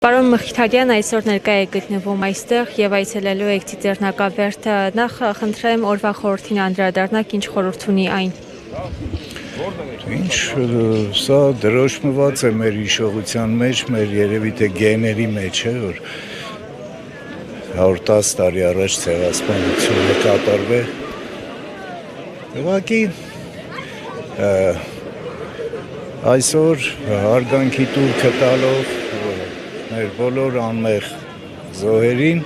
Պարոն Մխիթարյան այսօր ներկա է գտնվում այստեղ եւ այցելելու եք Ծիծեռնակաբերդը, նախ խնդրեմ օրվա խորհրդին անդրադառնաք, ինչ խորհուրդ ունի այն։ Ինչ սա դրոշմված է մեր հիշողության մեջ, մեր երևի թե գեների մեջ է, որ 110 տարի առաջ ցեղասպանությունը կատարվե։ Ուղղակի այսօր հարգանքի տուրքը տալով մեր բոլոր անմեղ զոհերին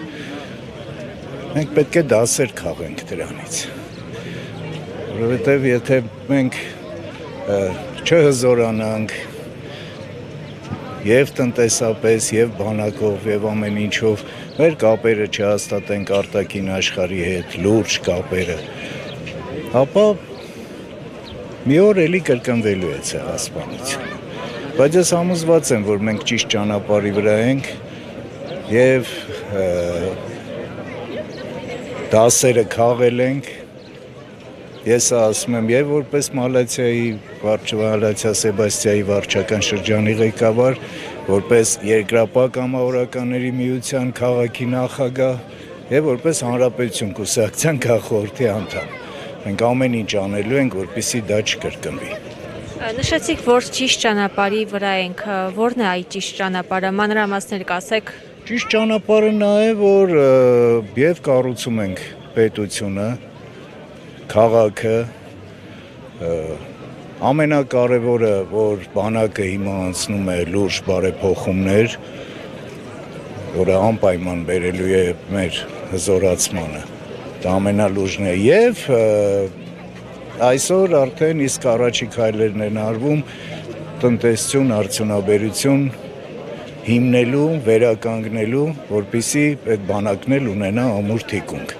մենք պետք է դասեր քաղենք դրանից, որովհետև եթե մենք չհզորանանք եւ տնտեսապես, եւ բանակով, եւ ամեն ինչով մեր կապերը չհաստատենք արտաքին աշխարհի հետ, լուրջ կապերը, ապա մի օր էլի կրկնվելու է ցեղասպանությունը։ Բայց ես համոզված եմ, որ մենք ճիշտ ճանապարհի վրա ենք եւ դասերը քաղել ենք։ Ես ասում եմ եւ որպես Մալաթիայի Մալաթիա Սեբաստիայի վարչական շրջանի ղեկավար, որպես երկրապահ կամավորականների միության քաղաքի նախագահ եւ որպես հանրապետություն կուսակցության քաղխորհրդի անդամ։ Մենք ամեն ինչ անելու ենք, որպեսզի դա չկրկնվի։ Նշեցիք, որ ճիշտ ճանապարհի վրա ենք, որն է այդ ճիշտ ճանապարհը, մանրամասներ կասեք։ Ճիշտ ճանապարհը նա է, որ եւ կառուցում ենք պետությունը, քաղաքը, ամենակարևորը, որ բանակը հիմա անցնում է լուրջ բարեփոխումներ, որը անպայման բերելու է մեր հզորացմանը, դա ամենալուրջն է եւ այսօր արդեն իսկ առաջի քայլերն են արվում տնտեսություն, արդյունաբերություն հիմնելու, վերականգնելու, որպեսզի այդ բանակն էլ ունենա ամուր թիկունք։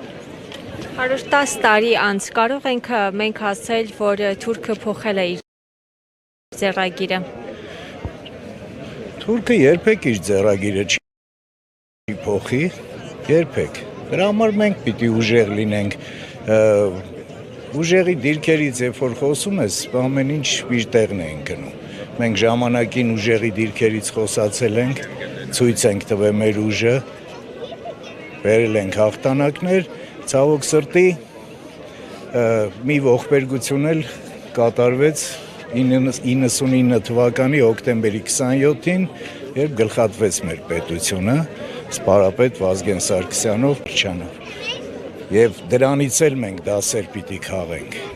110 տարի անց կարող ենք մենք ասել, որ թուրքը փոխել է իր ձեռագիրը։ Թուրքը երբեք իր ձեռագիրը չի փոխի, երբեք։ Դրա համար մենք պիտի ուժեղ լինենք։ Ուժեղի դիրքերից, երբ որ խոսում ես, ամեն ինչ իր տեղն է գնում։ Մենք ժամանակին ուժեղի դիրքերից խոսացել ենք, ցույց ենք տվել մեր ուժը, բերել ենք հաղթանակներ, ցավոք սրտի մի ողբերգություն էլ կատարվեց 99 թվականի հոկտեմբերի 27-ին, երբ գլխատվեց մեր պետությունը, սպարապետ Վազգեն Սարգսյանով, Փրչյանով։ Եվ դրանից էլ մենք դասեր պիտի քաղենք։